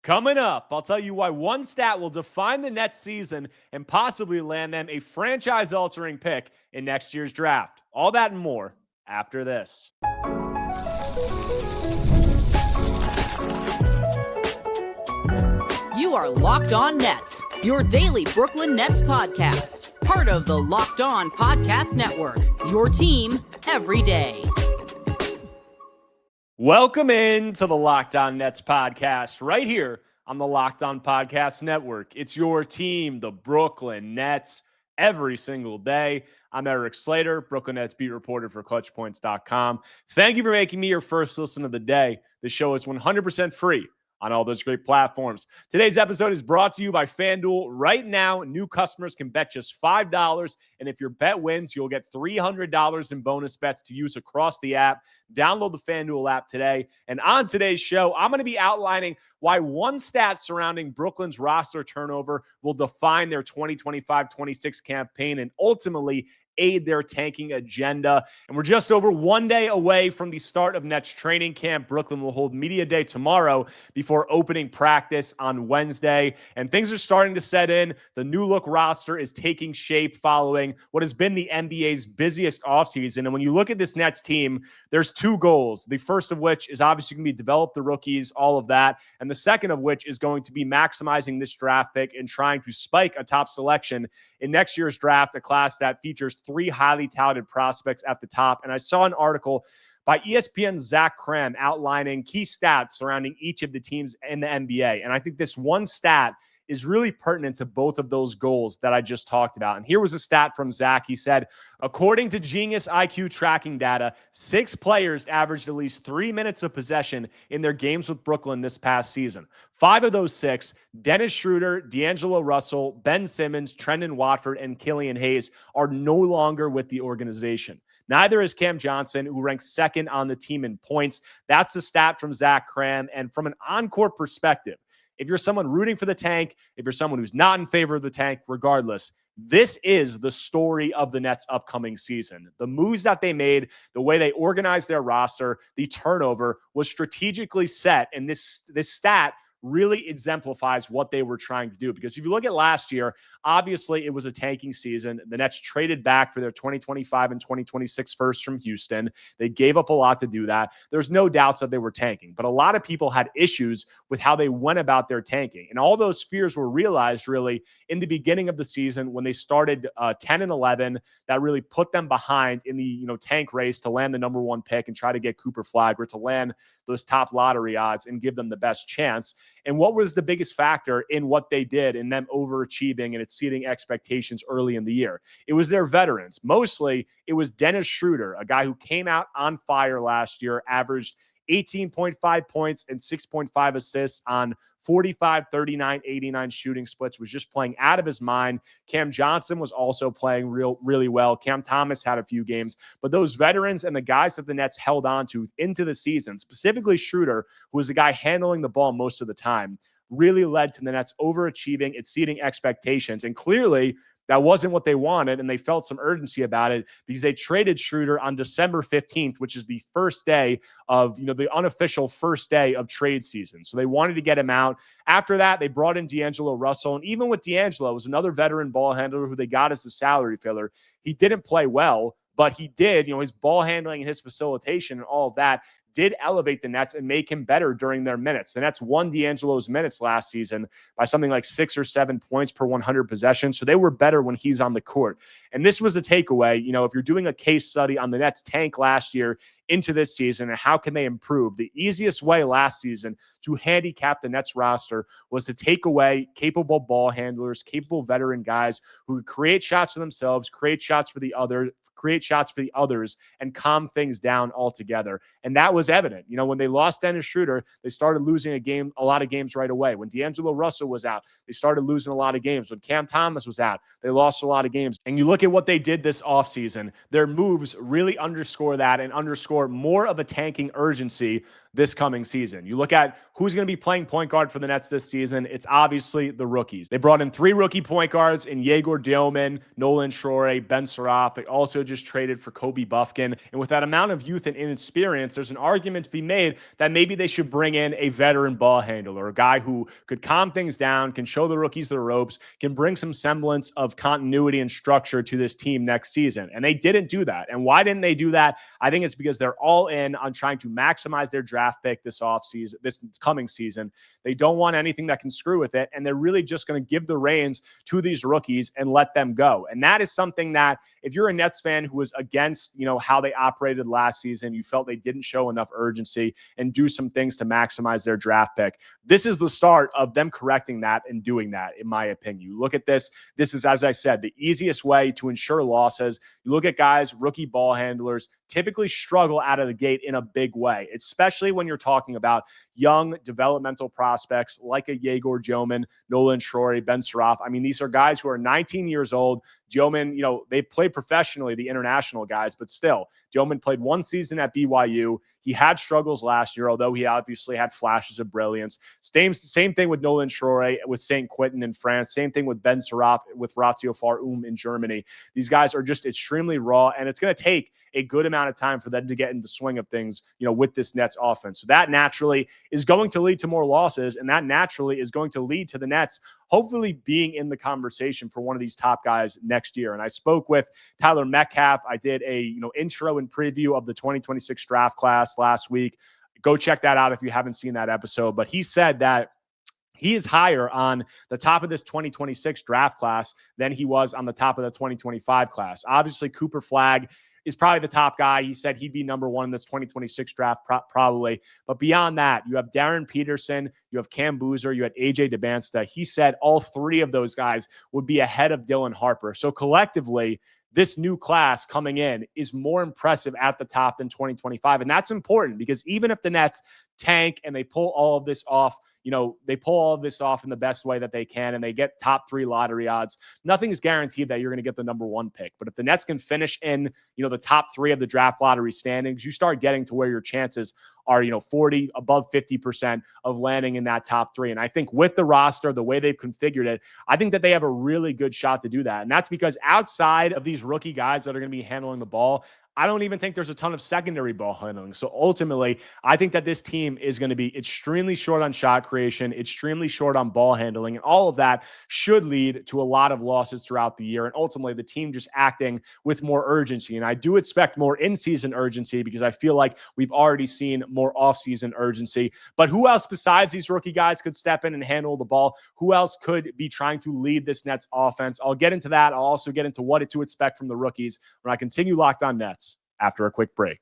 Coming up, I'll tell you why one stat will define the Nets season and possibly land them a franchise-altering pick in next year's draft. All that and more after this. You are Locked On Nets, your daily Brooklyn Nets podcast. Part of the Locked On Podcast Network, your team every day. Welcome in to the Locked On Nets podcast right here on the Locked On Podcast Network. It's your team, the Brooklyn Nets, every single day. I'm Erik Slater, Brooklyn Nets beat reporter for ClutchPoints.com. Thank you for making me your first listen of the day. The show is 100% free on all those great platforms. Today's episode is brought to you by FanDuel. Right now, new customers can bet just $5, and if your bet wins, you'll get $300 in bonus bets to use across the app. Download the FanDuel app today. And on today's show, I'm going to be outlining why one stat surrounding Brooklyn's roster turnover will define their 2025-26 campaign and ultimately aid their tanking agenda. And we're just over 1 day away from the start of Nets training camp. Brooklyn will hold media day tomorrow before opening practice on Wednesday. And things are starting to set in. The new look roster is taking shape following what has been the NBA's busiest offseason. And when you look at this Nets team, there's two goals. The first of which is obviously going to be develop the rookies, all of that. And the second of which is going to be maximizing this draft pick and trying to spike a top selection in next year's draft, a class that features three highly touted prospects at the top. And I saw an article by ESPN's Zach Cram outlining key stats surrounding each of the teams in the NBA. And I think this one stat is really pertinent to both of those goals that I just talked about. And here was a stat from Zach. He said, according to Genius IQ tracking data, 6 players averaged at least 3 minutes of possession in their games with Brooklyn this past season. 5 of those 6, Dennis Schroeder, D'Angelo Russell, Ben Simmons, Trendon Watford, and Killian Hayes, are no longer with the organization. Neither is Cam Johnson, who ranks second on the team in points. That's a stat from Zach Cram. And from an on-court perspective, if you're someone rooting for the tank, if you're someone who's not in favor of the tank, regardless, this is the story of the Nets' upcoming season. The moves that they made, the way they organized their roster, the turnover was strategically set. And this stat really exemplifies what they were trying to do. Because if you look at last year, obviously it was a tanking season. The Nets traded back for their 2025 and 2026 firsts from Houston. They gave up a lot to do that. There's no doubts that they were tanking, but a lot of people had issues with how they went about their tanking. And all those fears were realized really in the beginning of the season when they started 10-11. That really put them behind in the tank race to land the number 1 pick and try to get Cooper Flagg or to land those top lottery odds and give them the best chance. And what was the biggest factor in what they did in them overachieving and exceeding expectations early in the year? It was their veterans. Mostly, it was Dennis Schroeder, a guy who came out on fire last year, averaged 18.5 points and 6.5 assists on 45, 39, 89 shooting splits, was just playing out of his mind. Cam Johnson was also playing really well. Cam Thomas had a few games, but those veterans and the guys that the Nets held on to into the season, specifically Schroeder, who was the guy handling the ball most of the time, really led to the Nets overachieving, exceeding expectations. And clearly, that wasn't what they wanted, and they felt some urgency about it because they traded Schroeder on December 15th, which is the first day of, the unofficial first day of trade season. So they wanted to get him out. After that, they brought in D'Angelo Russell, and even with D'Angelo, was another veteran ball handler who they got as a salary filler. He didn't play well, but he did, his ball handling and his facilitation and all of that did elevate the Nets and make him better during their minutes. The Nets won D'Angelo's minutes last season by something like 6 or 7 points per 100 possessions. So they were better when he's on the court. And this was a takeaway. If you're doing a case study on the Nets tank last year into this season and how can they improve, the easiest way last season to handicap the Nets roster was to take away capable ball handlers, capable veteran guys who could create shots for themselves, create shots for the others, and calm things down altogether. And that was evident. When they lost Dennis Schroeder, they started losing a lot of games right away. When D'Angelo Russell was out, they started losing a lot of games. When Cam Thomas was out, they lost a lot of games. And you look at what they did this offseason, their moves really underscore that and underscore more of a tanking urgency this coming season. You look at who's going to be playing point guard for the Nets this season, it's obviously the rookies. They brought in 3 rookie point guards in Yegor Dioman, Nolan Shore, Ben Saraf. They also just traded for Kobe Buffkin. And with that amount of youth and inexperience, there's an argument to be made that maybe they should bring in a veteran ball handler, a guy who could calm things down, can show the rookies the ropes, can bring some semblance of continuity and structure to this team next season. And they didn't do that. And why didn't they do that? I think it's because they're all in on trying to maximize their draft pick this offseason, this coming season. They don't want anything that can screw with it. And they're really just going to give the reins to these rookies and let them go. And that is something that if you're a Nets fan who was against, how they operated last season, you felt they didn't show enough urgency and do some things to maximize their draft pick. This is the start of them correcting that and doing that, in my opinion. You look at this. This is, as I said, the easiest way to ensure losses. You look at guys, rookie ball handlers, typically struggle out of the gate in a big way, especially when you're talking about young developmental prospects like a Yegor Dioman, Nolan Shore, Ben Saraf. I mean, these are guys who are 19 years old. Dioman, they played professionally, the international guys, but still, Dioman played 1 season at BYU. He had struggles last year, although he obviously had flashes of brilliance. Same thing with Nolan Shore with St. Quentin in France. Same thing with Ben Saraf with Ratio Far in Germany. These guys are just extremely raw, and it's going to take a good amount of time for them to get into the swing of things, with this Nets offense. So that naturally is going to lead to more losses, and that naturally is going to lead to the Nets hopefully being in the conversation for one of these top guys next year. And I spoke with Tyler Metcalf. I did a intro and preview of the 2026 draft class last week. Go check that out if you haven't seen that episode. But he said that he is higher on the top of this 2026 draft class than he was on the top of the 2025 class. Obviously, Cooper Flagg is probably the top guy. He said he'd be number 1 in this 2026 draft, probably. But beyond that, you have Darren Peterson, you have Cam Boozer, you had AJ DeBansta. He said all 3 of those guys would be ahead of Dylan Harper. So collectively, this new class coming in is more impressive at the top than 2025. And that's important because even if the Nets tank and they pull all of this off, they pull all of this off in the best way that they can and they get top 3 lottery odds, nothing is guaranteed that you're going to get the number 1 pick. But if the Nets can finish in, the top 3 of the draft lottery standings, you start getting to where your chances are, 40, above 50% of landing in that top 3. And I think with the roster, the way they've configured it, I think that they have a really good shot to do that. And that's because outside of these rookie guys that are going to be handling the ball, I don't even think there's a ton of secondary ball handling. So ultimately, I think that this team is going to be extremely short on shot creation, extremely short on ball handling, and all of that should lead to a lot of losses throughout the year. And ultimately, the team just acting with more urgency. And I do expect more in-season urgency because I feel like we've already seen more off-season urgency. But who else besides these rookie guys could step in and handle the ball? Who else could be trying to lead this Nets offense? I'll get into that. I'll also get into what to expect from the rookies when I continue Locked On Nets after a quick break.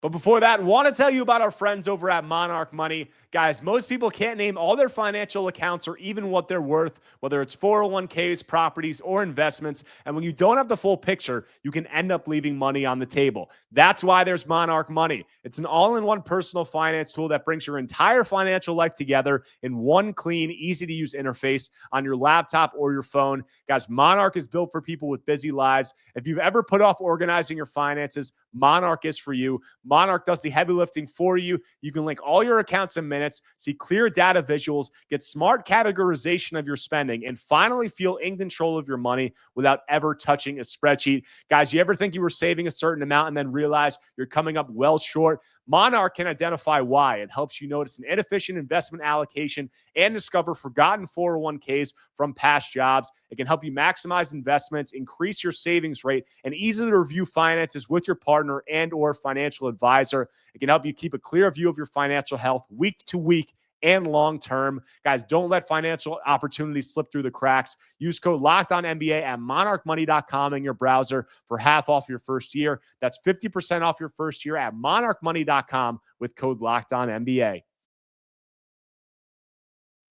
But before that, want to tell you about our friends over at Monarch Money. Guys, most people can't name all their financial accounts or even what they're worth, whether it's 401ks, properties, or investments. And when you don't have the full picture, you can end up leaving money on the table. That's why there's Monarch Money. It's an all-in-one personal finance tool that brings your entire financial life together in one clean, easy-to-use interface on your laptop or your phone. Guys, Monarch is built for people with busy lives. If you've ever put off organizing your finances, Monarch is for you. Monarch does the heavy lifting for you. You can link all your accounts in minutes, see clear data visuals, get smart categorization of your spending, and finally feel in control of your money without ever touching a spreadsheet. Guys, you ever think you were saving a certain amount and then realize you're coming up well short? Monarch can identify why. It helps you notice an inefficient investment allocation and discover forgotten 401ks from past jobs. It can help you maximize investments, increase your savings rate, and easily review finances with your partner and or financial advisor. It can help you keep a clear view of your financial health week to week and long-term. Guys, don't let financial opportunities slip through the cracks. Use code LOCKEDONNBA at monarchmoney.com in your browser for half off your first year. That's 50% off your first year at monarchmoney.com with code LOCKEDONNBA.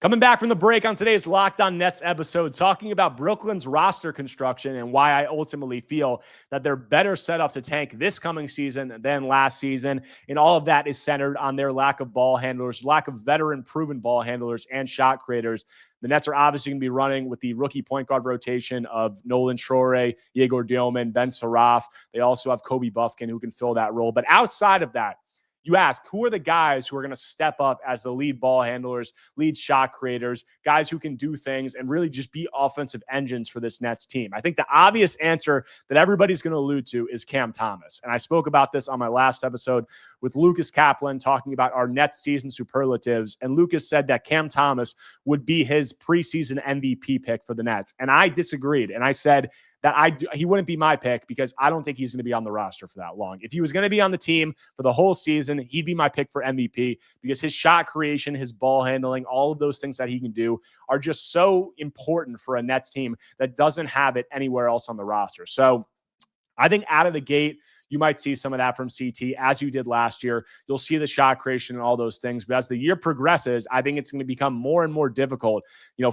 Coming back from the break on today's Locked On Nets episode, talking about Brooklyn's roster construction and why I ultimately feel that they're better set up to tank this coming season than last season. And all of that is centered on their lack of ball handlers, lack of veteran proven ball handlers and shot creators. The Nets are obviously going to be running with the rookie point guard rotation of Nolan Traore, Yegor Dioman, Ben Saraf. They also have Kobe Buffkin who can fill that role. But outside of that, you ask, who are the guys who are going to step up as the lead ball handlers, lead shot creators, guys who can do things and really just be offensive engines for this Nets team? I think the obvious answer that everybody's going to allude to is Cam Thomas. And I spoke about this on my last episode with Lucas Kaplan talking about our Nets season superlatives. And Lucas said that Cam Thomas would be his preseason MVP pick for the Nets. And I disagreed. And I said that he wouldn't be my pick because I don't think he's going to be on the roster for that long. If he was going to be on the team for the whole season, he'd be my pick for MVP because his shot creation, his ball handling, all of those things that he can do are just so important for a Nets team that doesn't have it anywhere else on the roster. So I think out of the gate, you might see some of that from CT as you did last year. You'll see the shot creation and all those things. But as the year progresses, I think it's going to become more and more difficult,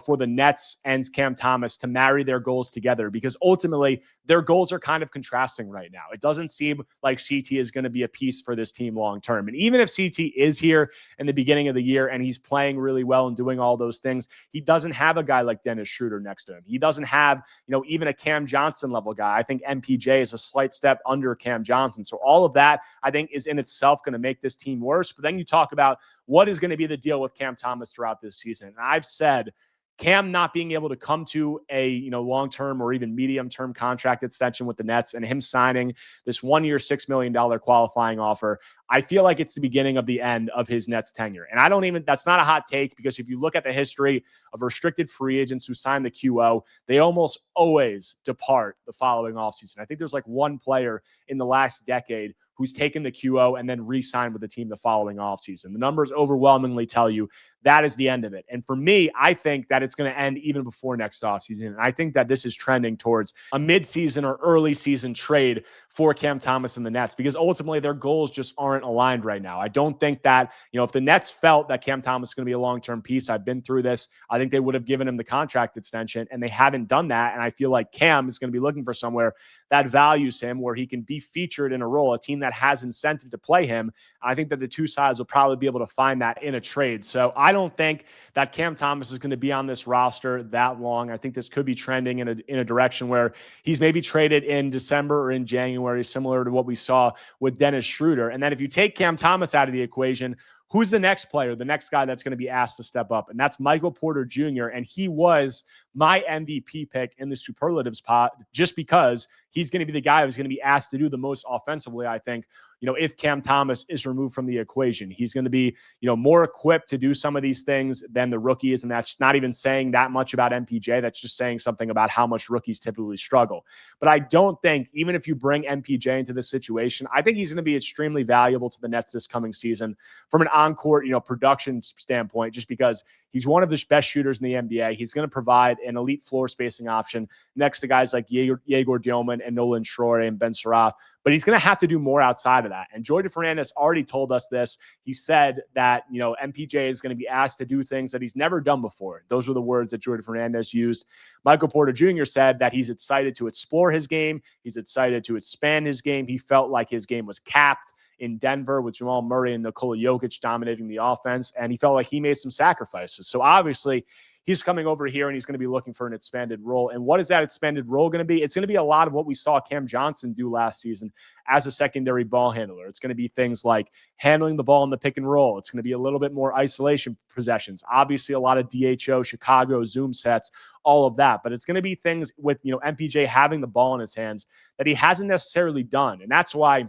for the Nets and Cam Thomas to marry their goals together because ultimately their goals are kind of contrasting right now. It doesn't seem like CT is going to be a piece for this team long term. And even if CT is here in the beginning of the year and he's playing really well and doing all those things, he doesn't have a guy like Dennis Schroeder next to him. He doesn't have, even a Cam Johnson level guy. I think MPJ is a slight step under Cam Johnson. So all of that, I think, is in itself going to make this team worse. But then you talk about what is going to be the deal with Cam Thomas throughout this season. And I've said Cam not being able to come to a long-term or even medium-term contract extension with the Nets and him signing this 1-year, $6 million qualifying offer, I feel like it's the beginning of the end of his Nets tenure. And that's not a hot take because if you look at the history of restricted free agents who sign the QO, they almost always depart the following offseason. I think there's like one player in the last decade who's taken the QO and then re-signed with the team the following offseason. The numbers overwhelmingly tell you that is the end of it. And for me, I think that it's going to end even before next offseason. And I think that this is trending towards a midseason or early season trade for Cam Thomas and the Nets because ultimately their goals just aren't aligned right now. I don't think that, if the Nets felt that Cam Thomas is going to be a long-term piece, I've been through this, I think they would have given him the contract extension and they haven't done that. And I feel like Cam is going to be looking for somewhere that values him, where he can be featured in a role, a team that has incentive to play him. I think that the two sides will probably be able to find that in a trade. So I don't think that Cam Thomas is going to be on this roster that long. I think this could be trending in a direction where he's maybe traded in December or in January, similar to what we saw with Dennis Schroeder. And then if you take Cam Thomas out of the equation, who's the next player, the next guy that's going to be asked to step up? And that's Michael Porter Jr. And he was my MVP pick in the superlatives pot just because he's going to be the guy who's going to be asked to do the most offensively, I think, if Cam Thomas is removed from the equation. He's going to be, more equipped to do some of these things than the rookie is. And that's not even saying that much about MPJ. That's just saying something about how much rookies typically struggle. But I don't think, even if you bring MPJ into this situation, I think he's going to be extremely valuable to the Nets this coming season from an on-court, production standpoint, just because he's one of the best shooters in the NBA. He's going to provide an elite floor spacing option next to guys like Yegor Dioman and Nolan Traore and Ben Saraf. But he's going to have to do more outside of that. And Jordan Fernandez already told us this. He said that, MPJ is going to be asked to do things that he's never done before. Those were the words that Jordan Fernandez used. Michael Porter Jr. said that he's excited to explore his game. He's excited to expand his game. He felt like his game was capped in Denver with Jamal Murray and Nikola Jokic dominating the offense. And he felt like he made some sacrifices. So obviously he's coming over here and he's going to be looking for an expanded role. And what is that expanded role going to be? It's going to be a lot of what we saw Cam Johnson do last season as a secondary ball handler. It's going to be things like handling the ball in the pick and roll. It's going to be a little bit more isolation possessions. Obviously a lot of DHO, Chicago, zoom sets, all of that. But it's going to be things with, MPJ having the ball in his hands that he hasn't necessarily done. And that's why,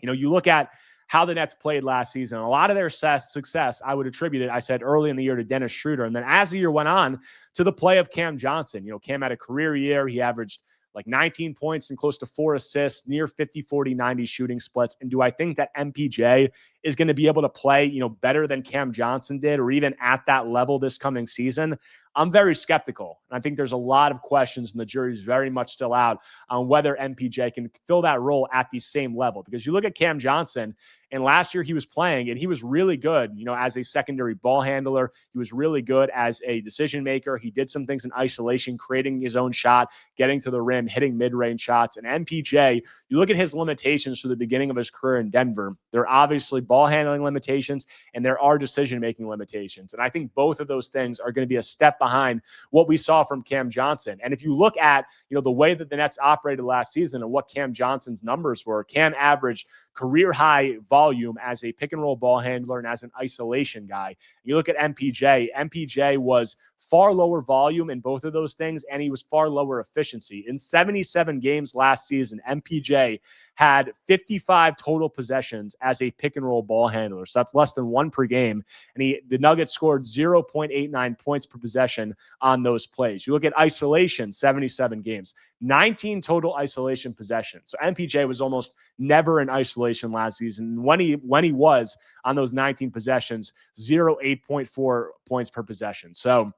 you look at how the Nets played last season. A lot of their success, I would attribute it, I said early in the year, to Dennis Schroeder. And then as the year went on, to the play of Cam Johnson. Cam had a career year. He averaged like 19 points and close to 4 assists, near 50, 40, 90 shooting splits. And do I think that MPJ is going to be able to play, better than Cam Johnson did, or even at that level this coming season, I'm very skeptical. And I think there's a lot of questions, and the jury's very much still out on whether MPJ can fill that role at the same level. Because you look at Cam Johnson, and last year he was playing, and he was really good, as a secondary ball handler. He was really good as a decision maker. He did some things in isolation, creating his own shot, getting to the rim, hitting mid-range shots. And MPJ, you look at his limitations to the beginning of his career in Denver. There are obviously ball handling limitations, and there are decision-making limitations. And I think both of those things are going to be a step behind what we saw from Cam Johnson. And if you look at, the way that the Nets operated last season and what Cam Johnson's numbers were, Cam averaged career high volume as a pick and roll ball handler and as an isolation guy. You look at MPJ was far lower volume in both of those things, and he was far lower efficiency. In 77 games last season, MPJ had 55 total possessions as a pick and roll ball handler. So that's less than one per game. And the Nuggets scored 0.89 points per possession on those plays. You look at isolation, 77 games, 19 total isolation possessions. So MPJ was almost never in isolation last season. When he was on those 19 possessions, 8.4 points per possession. So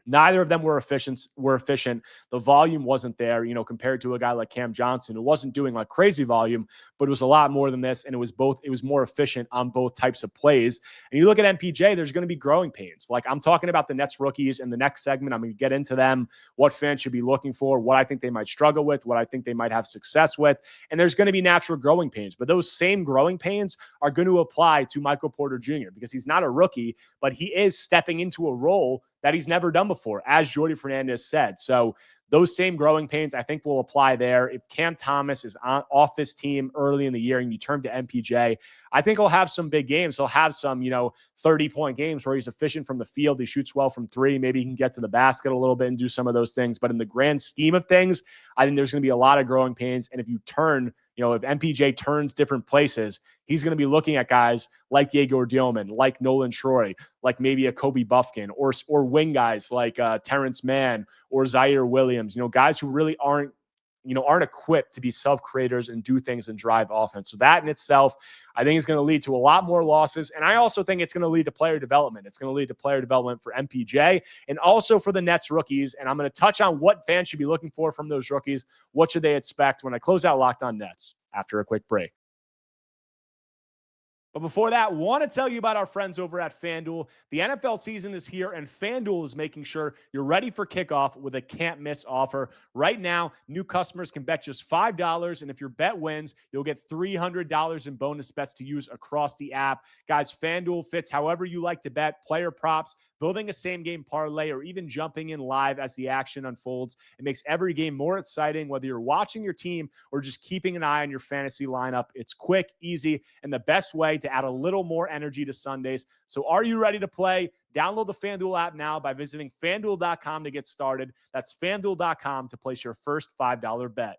neither of them were efficient. The volume wasn't there, compared to a guy like Cam Johnson, who wasn't doing like crazy volume, but it was a lot more than this. And it was more efficient on both types of plays. And you look at MPJ, there's going to be growing pains. Like, I'm talking about the Nets rookies in the next segment. I'm going to get into them, what fans should be looking for, what I think they might struggle with, what I think they might have success with. And there's going to be natural growing pains, but those same growing pains are going to apply to Michael Porter Jr. because he's not a rookie, but he is stepping into a role that he's never done before, as Jordi Fernandez said. So those same growing pains, I think, will apply there. If Cam Thomas is off this team early in the year and you turn to MPJ, I think he'll have some big games. He'll have some, 30-point games where he's efficient from the field. He shoots well from three. Maybe he can get to the basket a little bit and do some of those things. But in the grand scheme of things, I think there's going to be a lot of growing pains. And if you turn, if MPJ turns different places, he's going to be looking at guys like Yegor Dillman, like Nolan Troy, like maybe a Kobe Buffkin, or wing guys like Terrence Mann or Zaire Williams, guys who really aren't equipped to be self-creators and do things and drive offense. So that in itself, I think is going to lead to a lot more losses. And I also think it's going to lead to player development. It's going to lead to player development for MPJ and also for the Nets rookies. And I'm going to touch on what fans should be looking for from those rookies. What should they expect when I close out Locked On Nets after a quick break. But before that, want to tell you about our friends over at FanDuel. The NFL season is here, and FanDuel is making sure you're ready for kickoff with a can't-miss offer. Right now, new customers can bet just $5, and if your bet wins, you'll get $300 in bonus bets to use across the app. Guys, FanDuel fits however you like to bet, player props, building a same-game parlay, or even jumping in live as the action unfolds. It makes every game more exciting, whether you're watching your team or just keeping an eye on your fantasy lineup. It's quick, easy, and the best way to add a little more energy to Sundays. So are you ready to play? Download the FanDuel app now by visiting FanDuel.com to get started. That's FanDuel.com to place your first $5 bet.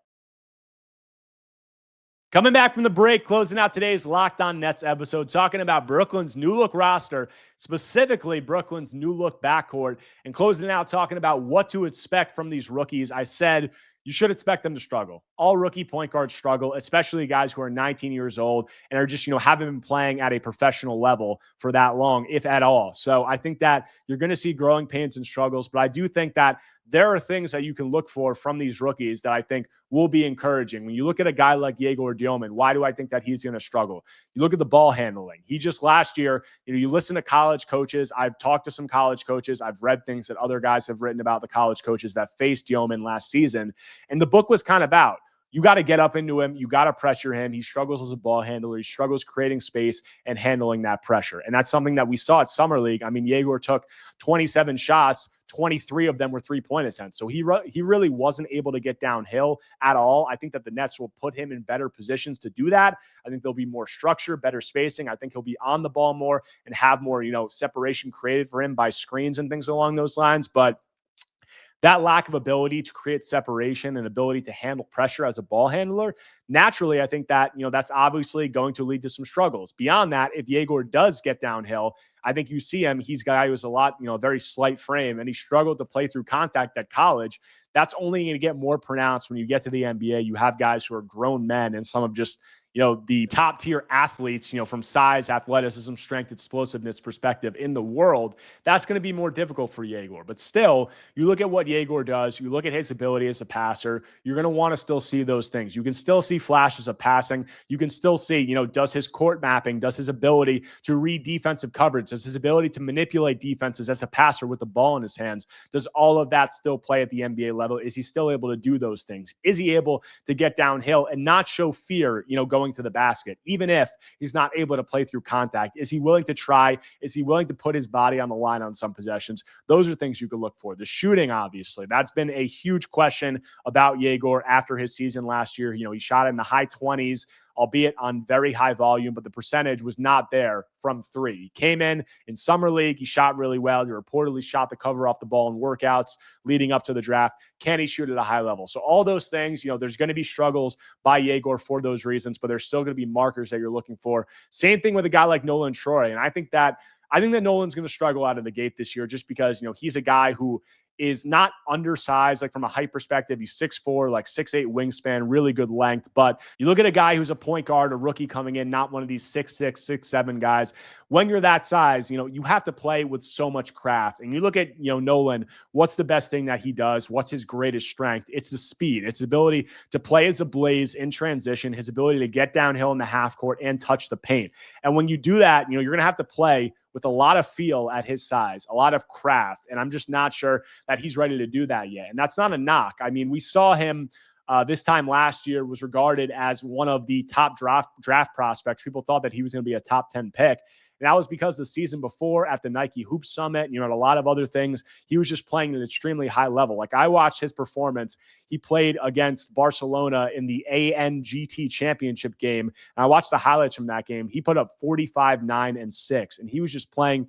Coming back from the break, closing out today's Locked On Nets episode, talking about Brooklyn's new look roster, specifically Brooklyn's new look backcourt, and closing it out talking about what to expect from these rookies. I said you should expect them to struggle. All rookie point guards struggle, especially guys who are 19 years old and are just, haven't been playing at a professional level for that long, if at all. So I think that you're going to see growing pains and struggles, but I do think that there are things that you can look for from these rookies that I think will be encouraging. When you look at a guy like Yegor Dillman, why do I think that he's going to struggle? You look at the ball handling. He just last year, you listen to college coaches. I've talked to some college coaches. I've read things that other guys have written about the college coaches that faced Dillman last season. And the book was kind of out. You got to get up into him. You got to pressure him. He struggles as a ball handler. He struggles creating space and handling that pressure. And that's something that we saw at Summer League. I mean, Yegor took 27 shots. 23 of them were three-point attempts. So he really wasn't able to get downhill at all. I think that the Nets will put him in better positions to do that. I think there'll be more structure, better spacing. I think he'll be on the ball more and have more, separation created for him by screens and things along those lines. But that lack of ability to create separation and ability to handle pressure as a ball handler, naturally, I think that, that's obviously going to lead to some struggles. Beyond that, if Yegor does get downhill, I think you see him, he's a guy who's a lot, very slight frame, and he struggled to play through contact at college. That's only going to get more pronounced when you get to the NBA. You have guys who are grown men, and some have just, the top tier athletes, from size, athleticism, strength, explosiveness perspective in the world, that's going to be more difficult for Yegor. But still, you look at what Yegor does, you look at his ability as a passer, you're going to want to still see those things. You can still see flashes of passing. You can still see, does his court mapping, does his ability to read defensive coverage, does his ability to manipulate defenses as a passer with the ball in his hands, does all of that still play at the NBA level? Is he still able to do those things? Is he able to get downhill and not show fear, going to the basket, even if he's not able to play through contact? Is he willing to try? Is he willing to put his body on the line on some possessions? Those are things you could look for. The shooting, obviously, that's been a huge question about Yegor after his season last year. He shot in the high 20s, albeit on very high volume, but the percentage was not there from three. He came in summer league. He shot really well. He reportedly shot the cover off the ball in workouts leading up to the draft. Can he shoot at a high level? So all those things, there's going to be struggles by Yegor for those reasons, but there's still going to be markers that you're looking for. Same thing with a guy like Nolan Troy. And I think that Nolan's going to struggle out of the gate this year just because, he's a guy who is not undersized, like from a height perspective. He's 6'4", like 6'8" wingspan, really good length. But you look at a guy who's a point guard, a rookie coming in, not one of these 6'6", 6'7" guys. When you're that size, you have to play with so much craft. And you look at, Nolan, what's the best thing that he does? What's his greatest strength? It's the speed. It's the ability to play as a blaze in transition, his ability to get downhill in the half court and touch the paint. And when you do that, you're going to have to play with a lot of feel at his size, a lot of craft. And I'm just not sure that he's ready to do that yet. And that's not a knock. I mean, we saw him this time last year, was regarded as one of the top draft prospects. People thought that he was going to be a top 10 pick. And that was because the season before at the Nike Hoop Summit, and a lot of other things, he was just playing at an extremely high level. Like, I watched his performance. He played against Barcelona in the ANGT championship game. And I watched the highlights from that game. He put up 45, 9, and 6. And he was just playing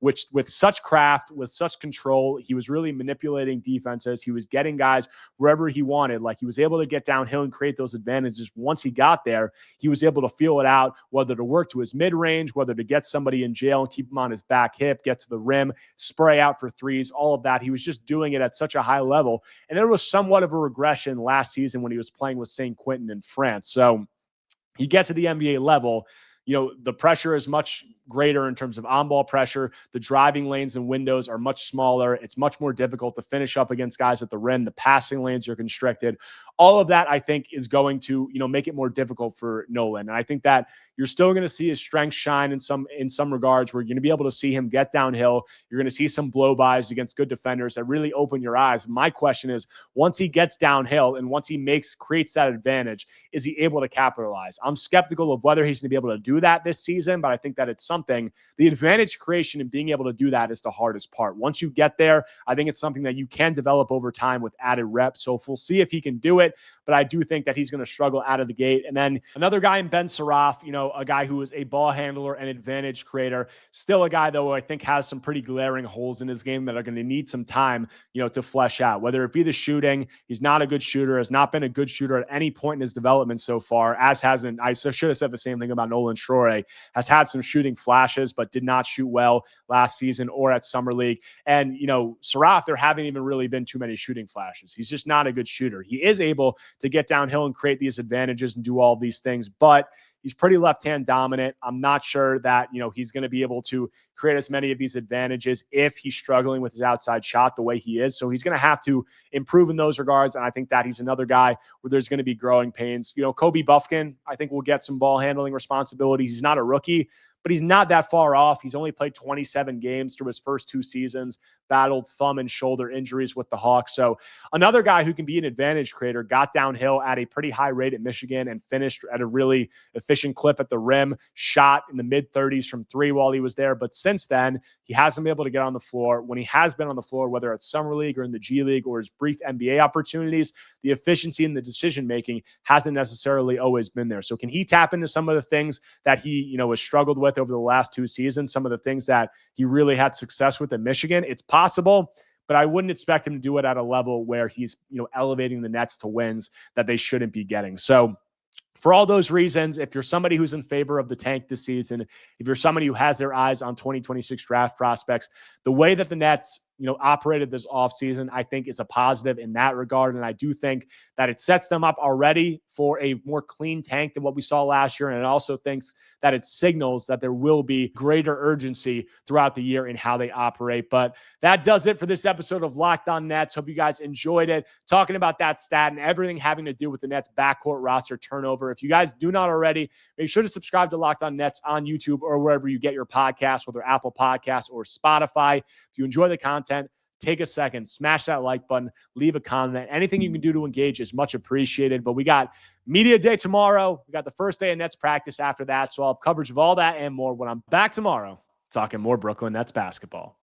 with such craft, with such control. He was really manipulating defenses. He was getting guys wherever he wanted. Like, he was able to get downhill and create those advantages. Once he got there, he was able to feel it out, whether to work to his mid-range, whether to get somebody in jail and keep him on his back hip, get to the rim, spray out for threes, all of that. He was just doing it at such a high level. And there was somewhat of a regression last season when he was playing with St. Quentin in France. So he gets to the NBA level, the pressure is much greater in terms of on-ball pressure. The driving lanes and windows are much smaller. It's much more difficult to finish up against guys at the rim. The passing lanes are constricted. All of that, I think, is going to, make it more difficult for Nolan. And I think that you're still going to see his strength shine in some regards, where you're going to be able to see him get downhill. You're going to see some blow-bys against good defenders that really open your eyes. My question is, once he gets downhill and once he creates that advantage, is he able to capitalize? I'm skeptical of whether he's going to be able to do that this season, but I think that it's something. The advantage creation and being able to do that is the hardest part. Once you get there, I think it's something that you can develop over time with added reps. So we'll see if he can do it, but I do think that he's going to struggle out of the gate. And then another guy in Ben Saraf, a guy who is a ball handler and advantage creator, still a guy, though, who I think has some pretty glaring holes in his game that are going to need some time, to flesh out, whether it be the shooting. He's not a good shooter, has not been a good shooter at any point in his development so far, I should have said the same thing about Nolan Troy, has had some shooting flashes, but did not shoot well last season or at Summer League. And, Saraf, there haven't even really been too many shooting flashes. He's just not a good shooter. He is able to get downhill and create these advantages and do all these things, but he's pretty left-hand dominant. I'm not sure that, he's going to be able to create as many of these advantages if he's struggling with his outside shot the way he is. So he's going to have to improve in those regards. And I think that he's another guy where there's going to be growing pains. Kobe Buffkin, I think, will get some ball handling responsibilities. He's not a rookie, but he's not that far off. He's only played 27 games through his first 2 seasons, battled thumb and shoulder injuries with the Hawks. So another guy who can be an advantage creator, got downhill at a pretty high rate at Michigan and finished at a really efficient clip at the rim, shot in the mid-30s from 3 while he was there. But since then, he hasn't been able to get on the floor. When he has been on the floor, whether it's Summer League or in the G League or his brief NBA opportunities, the efficiency and the decision-making hasn't necessarily always been there. So can he tap into some of the things that he, has struggled with over the last 2 seasons, some of the things that he really had success with in Michigan? It's possible, but I wouldn't expect him to do it at a level where he's, elevating the Nets to wins that they shouldn't be getting. So for all those reasons, if you're somebody who's in favor of the tank this season, if you're somebody who has their eyes on 2026 draft prospects, the way that the Nets operated this offseason, I think is a positive in that regard. And I do think that it sets them up already for a more clean tank than what we saw last year. And it also thinks that it signals that there will be greater urgency throughout the year in how they operate. But that does it for this episode of Locked On Nets. Hope you guys enjoyed it, talking about that stat and everything having to do with the Nets backcourt roster turnover. If you guys do not already, make sure to subscribe to Locked On Nets on YouTube or wherever you get your podcasts, whether Apple Podcasts or Spotify. If you enjoy the content, take a second, smash that like button, leave a comment. Anything you can do to engage is much appreciated. But we got media day tomorrow. We got the first day of Nets practice after that. So I'll have coverage of all that and more when I'm back tomorrow talking more Brooklyn Nets basketball.